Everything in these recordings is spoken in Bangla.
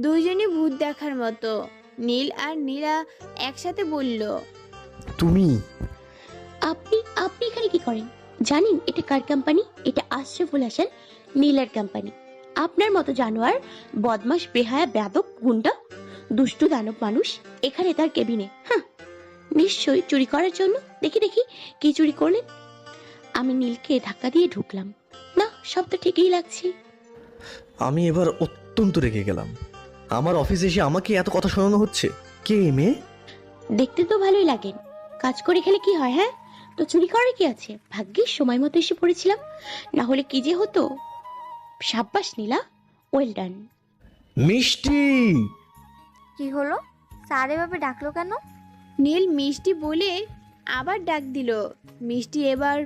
দুইজনই ভূত দেখার মতো। নীল আর নীলা একসাথে বলল, তুমি? আপনি আপনি এখানে কি করেন? জানেন এটা কার কোম্পানি? এটা আশরাফুল হাসান নীলার কোম্পানি। আপনার মতো জানোয়ার, বদমাশ, বেহায়া, বেয়াদব, গুন্ডা, দুষ্টু দানব মানুষ এখানে তার কেবিনে। হ্যাঁ, নিশ্চয়ই চুরি করার জন্য। দেখি দেখি কি চুরি করলেন। আমি নীলকে ধাক্কা দিয়ে ঢুকলাম। না, সব তো ঠিকই লাগছে। আমি এবার অত্যন্ত রেগে গেলাম। আমার অফিসে এসে আমাকে এত কথা শোনানো হচ্ছে। কে এই মেয়ে? দেখতে তো ভালোই লাগেন, কাজ করে খেলে কি হয়? হ্যাঁ, তো চুরি করে কি আছে? ভাগ্যিস সময় মতো এসে পড়েছিলাম, না হলে কি যে হতো। সাব্বাস নীলা, ওয়েল ডান। মিষ্টি! কি হলো? স্যার এভাবে ডাকলো কেন? নীল মিষ্টি বলে আবার ডাক দিল। মিষ্টি এবার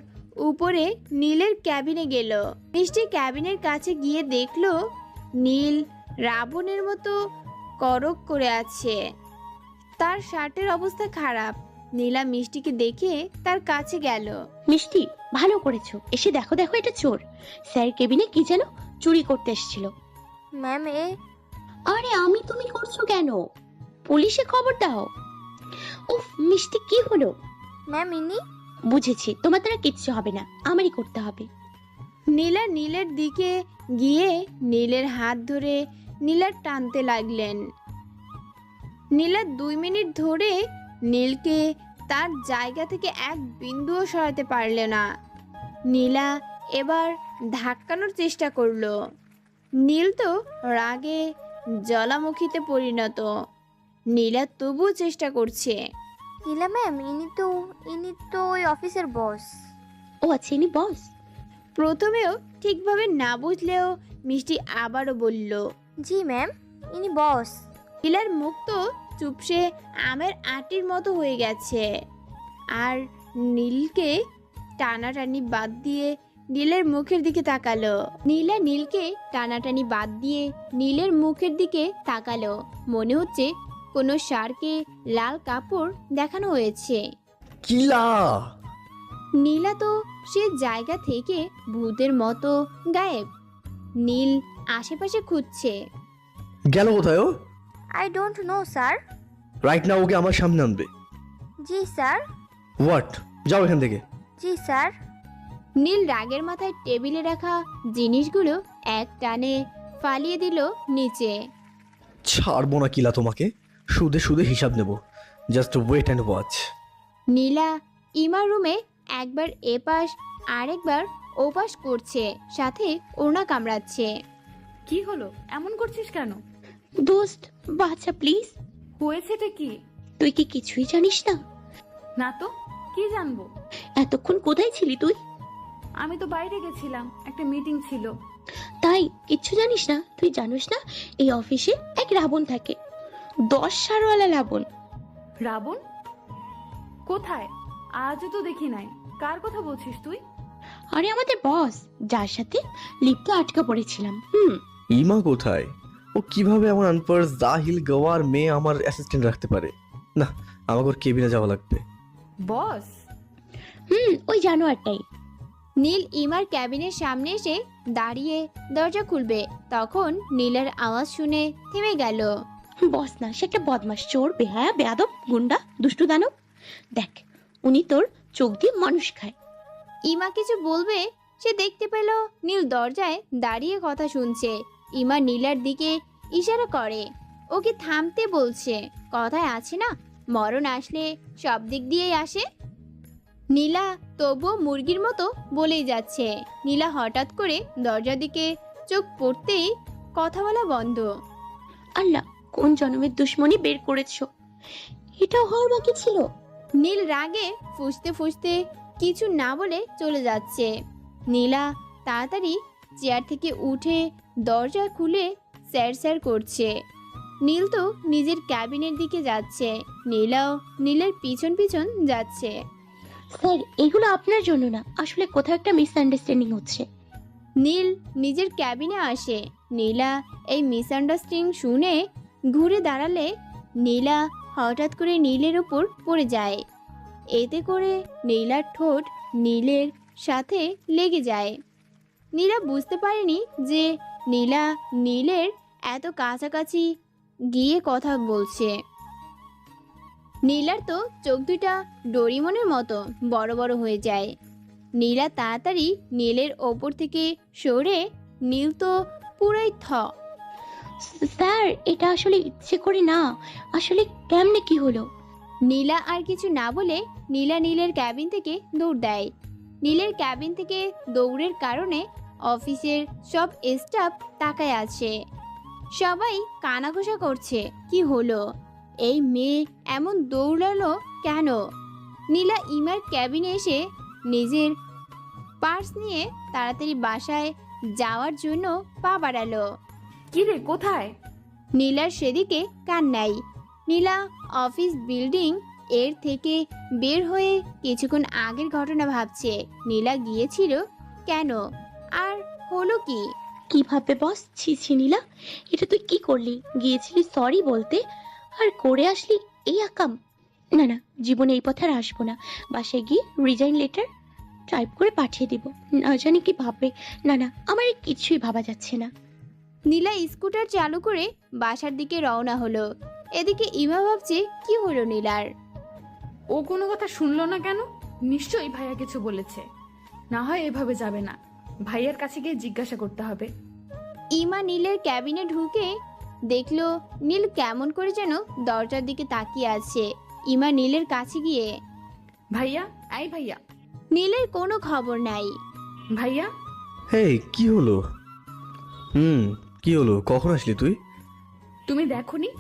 উপরে নীলের ক্যাবিনে গেল। মিষ্টি ক্যাবিনের কাছে গিয়ে দেখলো নীল রাবণের মতো করক করে আছে। তার শার্টের অবস্থা খারাপ। নীলা মিষ্টিকে দেখে তার কাছে গেল। মিষ্টি, ভালো করেছো এসে। দেখো দেখো, এটা চোর। স্যার কেবিনে কি যেন চুরি করতে এসেছিল। ম্যাম আরে আমি তুমি করছো কেন? পুলিশে খবর দাও। উফ মিষ্টি, কি হলো? ম্যাম ইনি। বুঝেছি, তোমার দ্বারা কিচ্ছু হবে না, আমারই করতে হবে। নীলা নীলের দিকে গিয়ে নীলের হাত ধরে নীলার টানতে লাগলেন। নীলা 2 মিনিট ধরে নীলকে তার জায়গা থেকে এক বিন্দুও সরাতে পারল না। নীলা এবার ধাক্কানোর চেষ্টা করলো। নীল তো রাগে জ্বালামুখীতে পরিণত। নীলা তবুও চেষ্টা করছে। নীলা ম্যাম ইনি তো ওই অফিসের বস। ও আচ্ছা, ইনি বস। প্রথমেও ঠিকভাবে না বুঝলেও মিষ্টি আবারও বলল, জি ম্যাম, ইনি বস। নীলার মুখ তো চুপসে আমের আটির মতো হয়ে গেছে। আর নীলকে টানাটানি বাদ দিয়ে নীলের মুখের দিকে তাকালো। নীলা নীলকে টানাটানি বাদ দিয়ে নীলের মুখের দিকে তাকালো। মনে হচ্ছে কোনো ষাঁড়কে লাল কাপড় দেখানো হয়েছে। কিলা! নীলা তো সে জায়গা থেকে ভূতের মতো গায়েব। নীল আশেপাশে খুঁজছে। গেল কোথায় ও? I don't know sir. রাইট না ওকে আমার সামনে আনবে। জি স্যার। হোয়াট? যাও এখান থেকে। জি স্যার। নীল রাগের মাথায় টেবিলে রাখা জিনিসগুলো এক টানে ফালিয়ে দিল নিচে। ছাড়বো না কিলা তোমাকে। সুদে সুদে হিসাব নেব। Just wait and watch. Nila ইমার রুমে একবার এপাশ আরেকবার ওপাশ করছে, সাথে ওড়না কামড়াচ্ছে। কি হলো? এমন করছিস কেন? দোস্ত, বাচ্চা প্লিজ। হয়েছেটা কি? তুই কি কিছুই জানিস না? না তো, কি জানবো? এতক্ষণ কোথায় ছিলি তুই? আমি তো বাইরে গেছিলাম, একটা মিটিং ছিল। তাই কিচ্ছু জানিস না? তুই জানিস না এই অফিসে এক রাবণ থাকে, 10 সারওয়ালা রাবণ। রাবণ? কোথায়? আজও তো দেখি নাই। কার কথা বলছিস তুই? আরে আমাদের বস, যার সাথে লিপ্ত আটকা পড়েছিলাম। ইমা কোথায়? ও কিভাবে এমন আনপার্স জাহিল গওয়ার মেয়ে আমার অ্যাসিস্ট্যান্ট রাখতে পারে? না, আমাকে ওর কেবিনে যাওয়া লাগবে। বস? ওই জানোয়ারটাই। নীল ইমার ক্যাবিনের সামনে এসে দাঁড়িয়ে দরজা খুলবে, তখন নীলের আওয়াজ শুনে থেমে গেল। বস না, সে একটা বদমাস, চোর, বেহায়া, বেয়াদব, গুন্ডা, দুষ্টু দানব। দেখ, উনি তোর চোখ দিয়ে মানুষ খায়। ইমা কিছু বলবে, সে দেখতে পেল নীল দরজায় দাঁড়িয়ে কথা শুনছে। ইমা নীলার দিকে ইশারা করে, ওকে থামতে বলছে। কথায় আছে না, মরণ আসলে সব দিক দিয়েই আসে। নীলা তবুও মুরগির মতো বলেই যাচ্ছে। নীলা হঠাৎ করে দরজার দিকে চোখ পড়তেই কথা বলা বন্ধ। আল্লাহ, কোন জন্মের দুশ্মনী বের করেছো? এটাও হওয়ার বাকি ছিল। নীল রাগে ফুঁসতে ফুঁসতে কিছু না বলে চলে যাচ্ছে। নীলা তাড়াতাড়ি চেয়ার থেকে উঠে দরজা খুলে স্যার স্যার করছে। নীল তো নিজের ক্যাবিনের দিকে যাচ্ছে। নীলাও নীলের পিছন পিছন যাচ্ছে। স্যার, এগুলো আপনার জন্য না, আসলে কোথাও একটা মিসআন্ডারস্ট্যান্ডিং হচ্ছে। নীল নিজের ক্যাবিনে আসে। নীলা এই মিসআন্ডারস্ট্যান্ডিং শুনে ঘুরে দাঁড়ালে নীলা হঠাৎ করে নীলের উপর পড়ে যায়। এতে করে নীলার ঠোঁট নীলের সাথে লেগে যায়। নীলা বুঝতে পারেনি যে নীলা নীলের এত কাছাকাছি গিয়ে কথা বলছে। নীলার তো চোখ দুটা ডোরিমনের মতো বড় বড় হয়ে যায়। নীলা তাড়াতাড়ি নীলের ওপর থেকে সরে, নীল তো পুরাই স্যার, এটা আসলে ইচ্ছে করে না। আসলে কেমনে কি হলো? নীলা আর কিছু না বলে নীলা নীলের ক্যাবিন থেকে দৌড় দেয়। নীলের ক্যাবিন থেকে দৌড়ের কারণে অফিসের সব স্টাফ তাকায় আছে। সবাই কানাঘোষা করছে, কি হলো, এই মেয়ে এমন দৌড়ালো কেন? নীলা ইমার ক্যাবিনে এসে নিজের পার্স নিয়ে তাড়াতাড়ি বাসায় যাওয়ার জন্য পা বাড়ালো। কি রে, কোথায়? নীলার সেদিকে কান নাই। নীলা অফিস বিল্ডিং এর থেকে বের হয়ে কিছুক্ষণ আগের ঘটনা ভাবছে। নীলা গিয়েছিল কেন, আর হলো কি? কিভাবে বস? ছি ছি নীলা, এটা তুই কি করলি? গিয়েছিলি সরি বলতে, আর করে আসলি এই আকাম। না না, জীবনে এই পথে আর আসবো না। বাসায় গিয়ে রিজাইন লেটার টাইপ করে পাঠিয়ে দিব। না জানি কি ভাববে। না না, আমার আর কিছুই ভাবা যাচ্ছে না। নীলা স্কুটার চালু করে বাসার দিকে রওনা হলো। এদিকে ইমা ভাবছে, কি হলো নীলার? ও কোনো কথা শুনলো না কেন? নিশ্চয়ই ভাইয়া কিছু বলেছে। না হয় এভাবে যাবে না, ভাইয়ার কাছে গিয়ে জিজ্ঞাসা করতে হবে। ইমা নীলের ক্যাবিনে ঢুকে দেখলো নীল কেমন করে যেন দরজার দিকে তাকিয়ে আছে। ইমা নীলের কাছে গিয়ে, ভাইয়া, আই ভাইয়া। নীলের কোনো খবর নাই। ভাইয়া, হেই, কি হলো? কি হলো? কখন আসলি তুই? তুমি দেখোনি?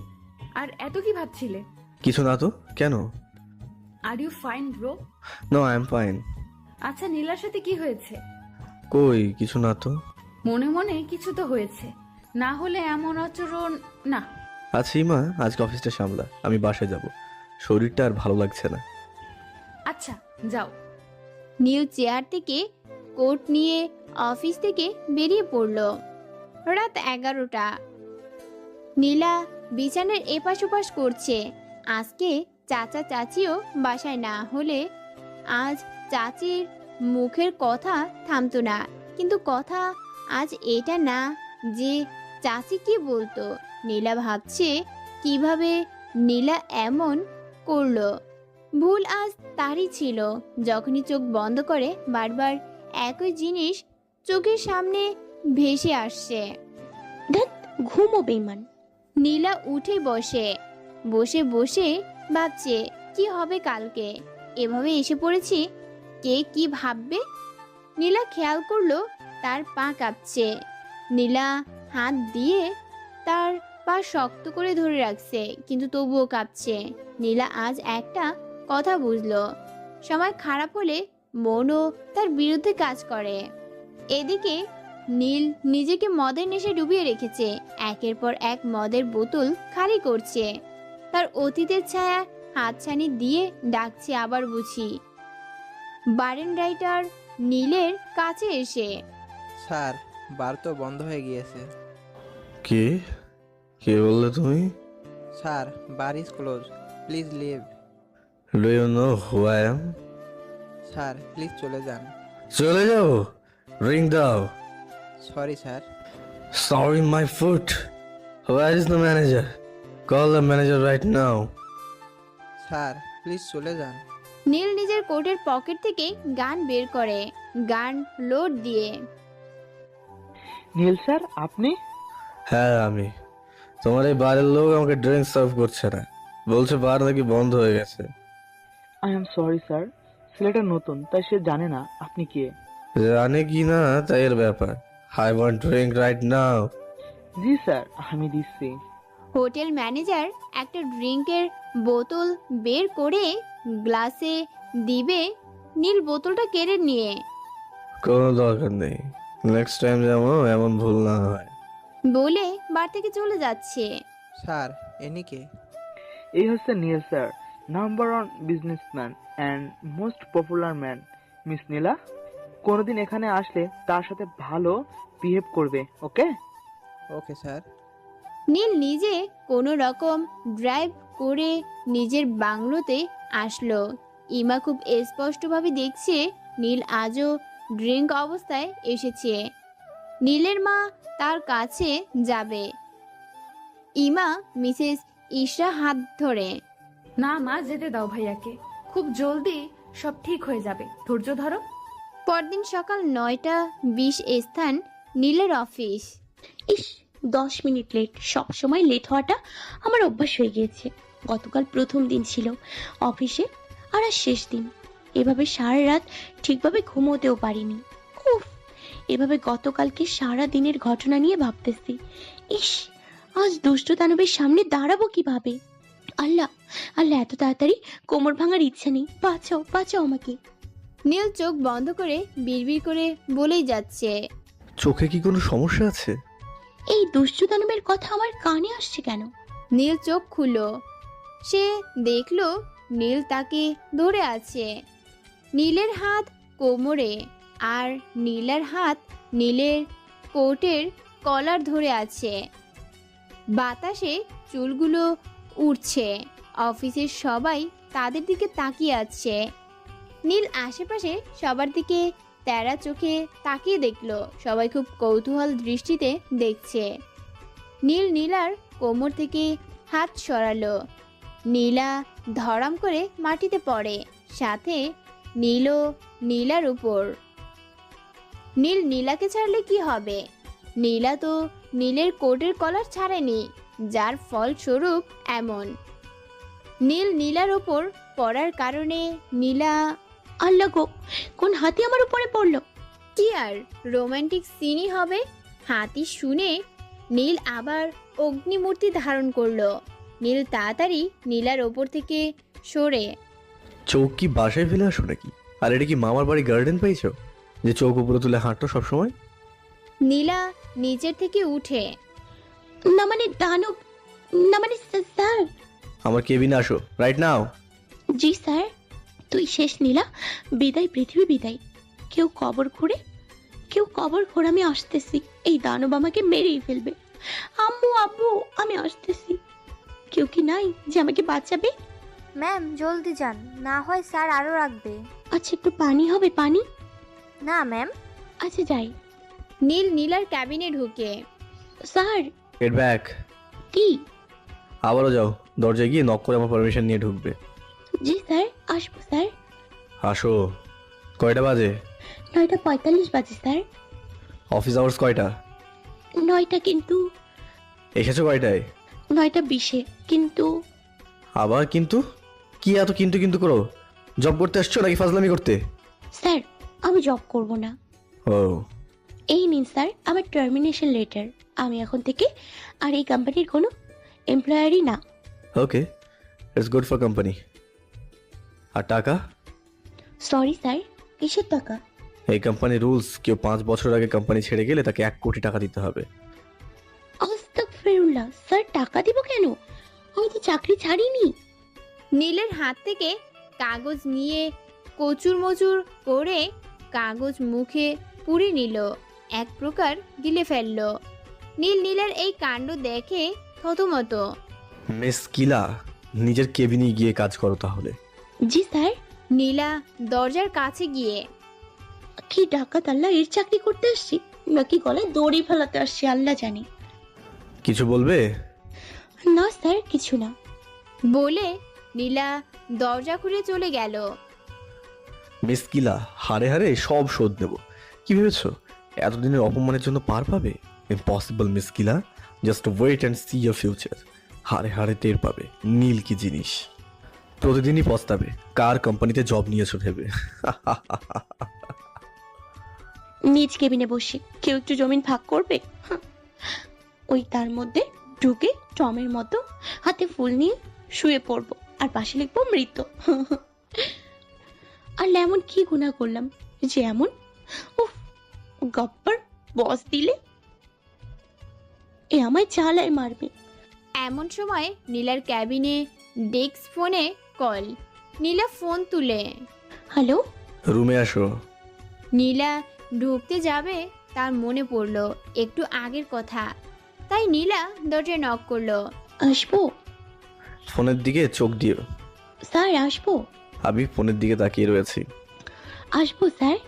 আর এত কি ভাবছিলে? কিছু না তো, কেন? Are you fine bro? No, I am fine. আচ্ছা, নীলার সাথে কি হয়েছে? কই, কিছু না তো। মনে মনে কিছু তো হয়েছে, না হলে এমন আচরণ না। আচ্ছা ইমা, আজকে অফিসটা সামলা, আমি বাসায় যাব। শরীরটা আর ভালো লাগছে না। আচ্ছা, যাও। নীল চেয়ার থেকে কোট নিয়ে অফিস থেকে বেরিয়ে পড়ল। রাত 11টা। নীলা বিছানার এপাশ ওপাশ করছে। আজকে চাচা চাচিও বাসায় না হলে আজ চাচির মুখের কথা থামতো না। কিন্তু কথা আজ এটা না যে চাচি কি বলতো। নীলা ভাবছে কিভাবে নীলা এমন করলো। ভুল আজ তারই ছিল। যখনই চোখ বন্ধ করে বারবার একই জিনিস চোখের সামনে ভেসে আসছে। ধ্যাৎ, ঘুমো বেইমান। নীলা উঠে বসে বসে বসে ভাবছে কি হবে কালকে। এভাবে এসে পড়েছি, কে কি ভাববে। নীলা খেয়াল করলো তার পা কাঁপছে। নীলা হাত দিয়ে তার পা শক্ত করে ধরে রাখছে, কিন্তু তবুও কাঁপছে। নীলা আজ একটা কথা বুঝলো, সময় খারাপ হলে মনও তার বিরুদ্ধে কাজ করে। এদিকে নীল নিজেকে মদের নেশে ডুবিয়ে রেখেছে। একের পর এক মদের বোতল খালি করছে। তার অতীতের ছায়া হাতছানি দিয়ে ডাকছে আবার বুঝি। বারেন্ডাইটার নীলের কাছে এসে, স্যার, বার তো বন্ধ হয়ে গিয়েছে। কে কে বললে তুমি? Sir, bar is close, please leave. Do you know who I am? Sir, please চলে যান। চলে যাও? রিং দাও। Sorry sir. Sorry my foot. Where is the manager? Call the manager right now. Sir, please চলে যান। নীল নিজের কোটের পকেট থেকে গান বের করে, গান লোড দিয়ে। নীল স্যার, আপনি? হ্যাঁ আমি। তোমার এই বারের লোক আমাকে ড্রিঙ্ক সার্ভ করছে না, বলছে বার নাকি বন্ধ হয়ে গেছে। আই এম সরি স্যার, ছেলেটা নতুন তাই সে জানে না আপনি কে। জানে কি না তাই এর ব্যাপার। I want drink right now. G sir, আমি দিচ্ছি। হোটেল ম্যানেজার একটা ড্রিঙ্কের বোতল বের করে গ্লাসে দিবে। নীল বোতলটা কেড়ে নিয়ে, কোনো দরকার নেই, নেক্সট টাইম যেন এমন ভুল না হয় বলে বার থেকে চলে যাচ্ছে। স্যার, এনি কে? এই হচ্ছে Neel sir, number one businessman and most popular man. Miss Nila, কোনোদিন এখানে আসলে তার সাথে ভালো বিহেভ করবে, ওকে? Okay sir. নীল নিজে কোনো রকম ড্রাইভ করে নিজের বাংলোতে আসলো। ইমা খুব স্পষ্টভাবে দেখছে নীল আজও ড্রিঙ্ক অবস্থায় এসেছে। নীলের মা তার কাছে যাবে, ইমা মিসেস ইশরা হাত ধরে। না মা, যেতে দাও ভাইয়াকে, খুব জলদি সব ঠিক হয়ে যাবে, ধৈর্য ধরো। পরদিন সকাল 9:20 স্থান নীলের অফিস। ইস, 10 মিনিট লেট। সব সময় লেট হওয়াটা আমার অভ্যাস হয়ে গিয়েছে। গতকাল প্রথম দিন ছিল অফিসে, আর আজ শেষ দিন। এভাবে সারা রাত ঠিকভাবে ঘুমোতেও পারিনি। উফ, এভাবে গতকালকে সারা দিনের ঘটনা নিয়ে ভাবতেছি। ইস, আজ দুষ্ট দানবের সামনে দাঁড়াবো কিভাবে? আল্লাহ আল্লাহ, এত তাড়াতাড়ি কোমর ভাঙার ইচ্ছা নেই, বাঁচাও বাঁচাও আমাকে। নীল চোখ বন্ধ করে বিড়বিড় করে বলেই যাচ্ছে। চোখে কি কোনো সমস্যা আছে? এই দুষ্ট দানবের কথা আমার কানে আসছে কেন? নীল চোখ খুলল। সে দেখলো নীল তাকে ধরে আছে। নীলের হাত কোমরে, আর নীলের হাত নীলের কোটের কলার ধরে আছে। বাতাসে চুলগুলো উড়ছে। অফিসের সবাই তাদের দিকে তাকিয়ে আছে। নীল আশেপাশে সবার দিকে তেরা চোখে তাকিয়ে দেখলো। সবাই খুব কৌতূহল দৃষ্টিতে দেখছে। নীল নীলার কোমর থেকে হাত সরালো। নীলা ধরাম করে মাটিতে পড়ে, সাথে নীলও নীলার উপর। নীল নীলাকে ছাড়লে কি হবে? নীলা তো নীলের কোটের কলার ছাড়েনি, যার ফলস্বরূপ এমন। নীল নীলার উপর পড়ার কারণে নীলা। আল্লাহ গো, কোন হাতি আমার উপরে পড়লো? কি আর রোমান্টিক সিনই হবে। হাতি শুনে নীল আবার অগ্নিমূর্তি ধারণ করলো। নীল তাড়াতাড়ি নীলার ওপর থেকে সরে। চোখ কি বাসায় ফেলে আসো নাকি? আর এটা কি মামার বাড়ি গার্ডেন পাইছো যে চোখ উপরে তুলে হাঁটো সবসময়? নীলা নিচের থেকে উঠে। না মানে দানব, না মানে স্যার। আমার কেবিনে আসো রাইট নাও। জি স্যার। তুই শেষ নীলা, বিদায় পৃথিবী বিদায়। কেউ কবর ঘোর, আমি আসতেছি। এই দানব আমাকে মেরেই ফেলবে। আম্মু আব্বু, আমি আসতেছি। কেউ কি নাই যে আমাকে বাঁচাবে? ম্যাম জলদি যান, না হয় স্যার আরও রাখবে। আচ্ছা, একটু পানি হবে? পানি? না ম্যাম। আচ্ছা যাই। নীল নীলার ক্যাবিনে ঢুকে। স্যার। Get back. কি? আবারও যাও, দরজায় গিয়ে নক করে আমার পারমিশন নিয়ে ঢুকবে। জি স্যার, আসবো স্যার। আসো। কয়টা বাজে? 9:45 বাজে স্যার। অফিস আওয়ার্স কয়টা? 9টা, কিন্তু এসেছো কয়টায়? 9:20-এ, কিন্তু। আবার কিন্তু? কি এত কিন্তু কিন্তু করো? জব করতে আসছো নাকি ফাজলামি করতে? স্যার, আমি জব করব না। ও, এই নিন স্যার আমার টার্মিনেশন লেটার। আমি এখন থেকে আর এই কোম্পানির কোনো এমপ্লয়ারই না। ওকে, ইটস গুড ফর কোম্পানি। আর টাকা? সরি স্যার, কিসের টাকা? এই কোম্পানি রুলস, কেউ 5 বছর আগে কোম্পানি ছেড়ে গেলে তাকে 1 কোটি টাকা দিতে হবে। আস্তাগফিরুল্লাহ, স্যার টাকা দিব কেন? আমি তো চাকরি ছাড়িনি। নীলের হাত থেকে কাগজ নিয়ে কচুর মচুর করে কাগজ মুখে পুরে নিল, এক প্রকার গিলে ফেলল। নীল নীলের এই কাণ্ড দেখে থতমত। মিস কিলা, নিজের কেবিনে গিয়ে কাজ করো তাহলে। জি স্যার। নীলা দরজার কাছে গিয়ে। কি ডাকাত আল্লাহ, এর চাকরি করতে আসছি নাকি গলায় দড়ি ফেলাতে আসছি আল্লাহ জানি। কিছু বলবে? না স্যার, কিছু না। বলে নীলা দরজা খুলে চলে গেল। মিস কিলা, হারে হারে সব শোধ নেব। কি ভেবেছো এতদিনের অপমানের জন্য পার পাবে? ইম্পসিবল মিস কিলা, just wait and see your future. হারে হারে টের পাবে নীল কি জিনিস। প্রতিদিনই পস্তাবে কার কোম্পানিতে জব নিয়েছো ভেবে। নিজ কেবিনে বসে কেউ একটু জমিন ভাগ করবে? ওই তার মধ্যে ঢুকে টমের মতো হাতে ফুল নিয়ে শুয়ে পড়বো, আর পাশে লিখবো মৃত। আর এমন কি গুনাহ করলাম যে এমন? উফ, গপ্পর বস দিলে এ আমায় চালায় মারবে। এমন সময় নীলার ক্যাবিনে ডেস্ক ফোনে কল। নীলা ফোন তুলে। হ্যালো। রুমে আসো। নীলা ঢুকতে যাবে, তার মনে পড়লো একটু আগের কথা, তাই নীলা দরজায় নক করলো। আসবো? ফোনের দিকে চোখ দিও। স্যার আসবো? আমি ফোনের দিকে তাকিয়ে রয়েছি। আসবো স্যার।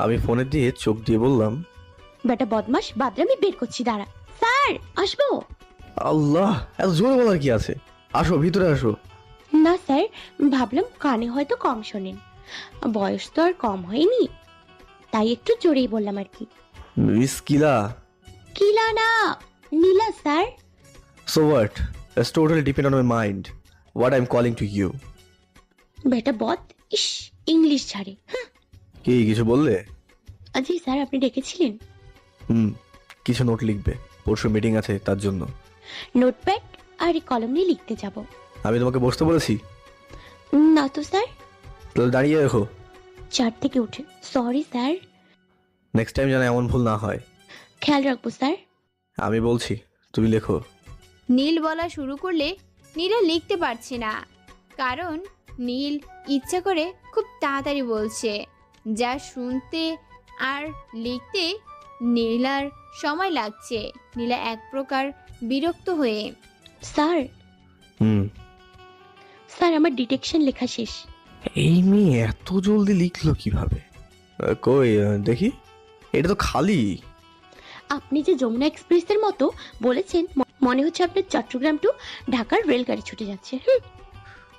আমি ফোনের দিয়ে চোখ দিয়ে বললাম, বেটা বদমাস, বাদরামি বের করছি, দাঁড়া। স্যার আসবো? আল্লাহ, এত জোরে বলার কি আছে? আসো, ভিতরে আসো। না স্যার, ভাবলাম কানে হয়তো কম শোনেন, বয়স তো আর কম হয়নি, তাই একটু জোরেই বললাম আর কি। মিস কিলা। কিলা না, নীলা sir. So what? It's totally depend on my mind. What I'm calling to you. বেটা বদ, ইস ইংলিশ ছাড়ে। কি কিছু বললে? জি স্যার, আপনি ডেকেছিলেন? কিছু নোট লিখবে, পরশু মিটিং আছে তার জন্য। নোটপ্যাড আর এই কলম নিয়ে লিখতে যাব। আমি তোমাকে বসতে বলেছি? না তো স্যার। তাহলে দাঁড়িয়ে দেখো। চার থেকে উঠে সরি স্যার। নেক্সট টাইম যেন এমন ভুল না হয়। খেয়াল রাখবো স্যার। আমি বলছি, তুমি লেখো। নীল বলা শুরু করলে নীলা লিখতে পারছে না, কারণ নীল ইচ্ছা করে খুব তাড়াতাড়ি বলছে, যা শুনতে আর লিখতে নীলার সময় লাগছে। নীলা এক প্রকার বিরক্ত হয়ে, স্যার হুম। স্যার আমার ডিটেকশন লেখা শেষ। এই মেয়ে এত জলদি লিখলো কিভাবে? কই দেখি, এটা তো খালি। আপনি যে যমুনা এক্সপ্রেসের মতো বলেছেন, মনে হচ্ছে আপনার চট্টগ্রাম টু ঢাকার রেলগাড়ি ছুটে যাচ্ছে।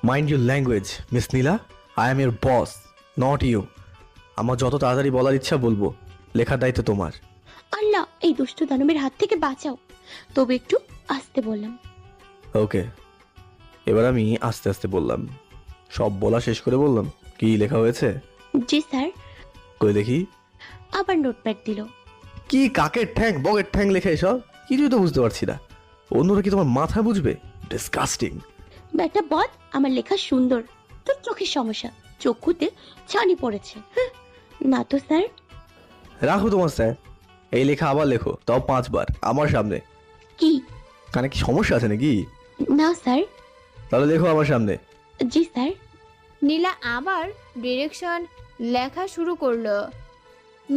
Mind your language miss Neela, I am your boss, not you. আমার যত তাড়াতাড়ি বলার ইচ্ছা বলবো, লেখার দায়িত্ব তোমার। আল্লাহ, এই দুষ্ট দানবের হাত থেকে বাঁচাও। তবে একটু আস্তে বললাম। ওকে, এবার আমি আস্তে আস্তে বললাম। সব বলা শেষ করে বললাম, কি লেখা হয়েছে? জি স্যার। কই দেখি। আবার নোটপ্যাড দিল। কি কাকের ঠ্যাং বগের ঠ্যাং লেখা এসব? কিছুই তো বুঝতে পারছি না। অন্যরা কি তোমার মাথা বুঝবে? ডিসকাস্টিং। ব্যাটা বদ, আমার লেখা সুন্দর, তোর চোখের সমস্যা, চক্ষুতে ছানি পড়েছে। না তো স্যার। রাখো তোমার স্যার, এই লেখা আবার লেখো, তাও 5 বার আমার সামনে। কি? কানে কি সমস্যা আছে নাকি? না স্যার। তাহলে লেখো আমার সামনে। জি স্যার। নীলা আবার ডিরেকশন লেখা শুরু করলো।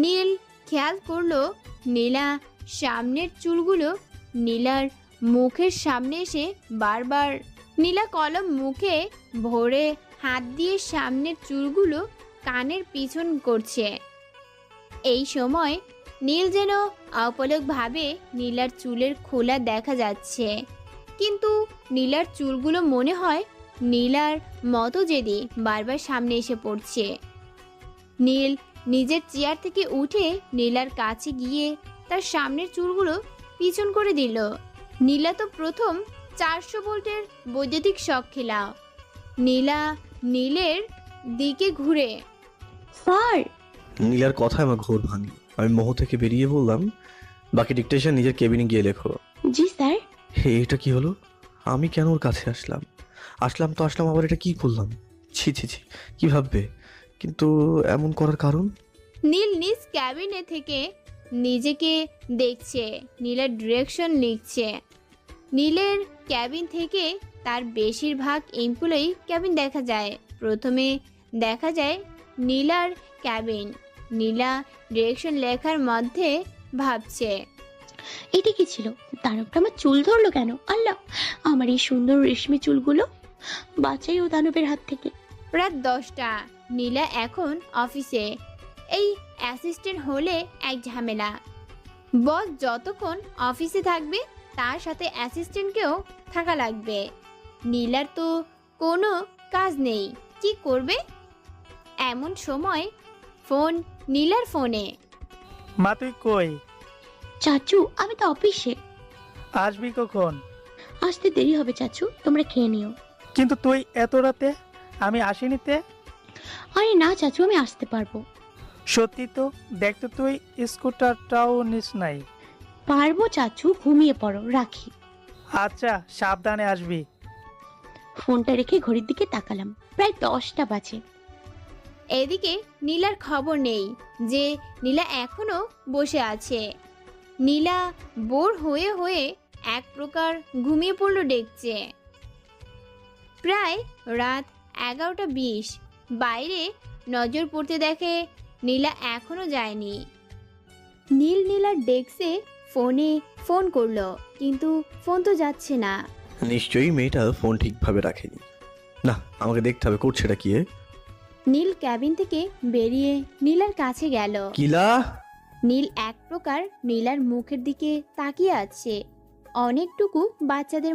নীল খেয়াল করলো নীলা সামনের চুলগুলো নীলার মুখের সামনে এসে বারবার, নীলা কলম মুখে ভরে হাত দিয়ে সামনের চুলগুলো কানের পিছন করছে। এই সময় নীল যেন অপলকভাবে নীলার চুলের খোলা দেখা যাচ্ছে, কিন্তু নীলার চুলগুলো মনে হয় নীলার মতো জেদি বারবার সামনে এসে পড়ছে। নীল নিজের চেয়ার থেকে উঠে নীলার কাছে গিয়ে তার সামনের চুলগুলো পিছন করে দিল। নীলা তো প্রথম 400 ভোল্টের বৈদ্যুতিক শক খেলা। নীলা নীলের দিকে ঘুরে, স্যার। নীলার কথায় আমার ঘোর ভাঙল। আমি মোহ থেকে বেরিয়ে বললাম, বাকি ডিকটেশন নিজের কেবিনে গিয়ে লেখো। জি স্যার। হে, এটা কি হলো? আমি কেন ওর কাছে আসলাম? আসলাম আবার এটা কি করলাম? ছি ছি ছি, কি ভাববে? কিন্তু এমন করার কারণ? নীল নিজ ক্যাবিনে থেকে নিজেকে দেখছে, নীলের ডিরেকশন লিখছে। নীলের ক্যাবিন থেকে তার বেশিরভাগ এমপ্লয়ি ক্যাবিন দেখা যায়। প্রথমে দেখা যায় নীলার ক্যাবিন। নীলা ডিরেকশন লেখার মধ্যে ভাবছে, এটা কি ছিল? দানবটা আমার চুল ধরলো কেন? আল্লাহ, আমার এই সুন্দর রেশমি চুলগুলো বাঁচাই ও দানবের হাত থেকে। রাত 10টা। নীলা এখন অফিসে। এই অ্যাসিস্ট্যান্ট হলে এক ঝামেলা। বস যতক্ষণ অফিসে থাকবে তার সাথে অ্যাসিস্ট্যান্টকেও থাকা লাগবে। নীলার তো কোনো কাজ নেই, কি করবে? এমন সময় ফোন নীলার ফোনে। মা তুই কই? চাচু, আমি তো অফিসে। আসবি কখন? আসতে দেরি হবে চাচু, তোমরা খেয়ে নিও। কিন্তু তুই এত রাতে? আমি আসিনি তে? আরে না চাচু, আমি আসতে পারবো। সত্যি তো? দেখতো তুই স্কুটারটাও নিস নাই। পারবো চাচু, ঘুমিয়ে পড়ো, রাখি। আচ্ছা, সাবধানে আসবি। ফোনটা রেখে ঘড়ির দিকে তাকালাম, প্রায় 10টা বাজে। এদিকে নীলার খবর নেই যে নীলা এখনো বসে আছে। নীলা বোর হয়ে হয়ে এক প্রকার ঘুমিয়ে পড়ল ডেকছে। প্রায় রাত 11:20। বাইরে নজর পড়তে দেখে নীলা এখনো যায়নি। নীলার ডেস্কে ফোন করলো, কিন্তু ফোন তো যাচ্ছে না। নিশ্চয়ই মেয়েটা ফোন ঠিকভাবে রাখেনি। না, আমাকে দেখতে হবে করছেটা কি। নীল ক্যাবিন থেকে বেরিয়ে নীলার কাছে গেল। কিলা? নীল এক প্রকার নীলার মুখের দিকে তাকিয়ে আছে। অনেকটুকু বাচ্চাদের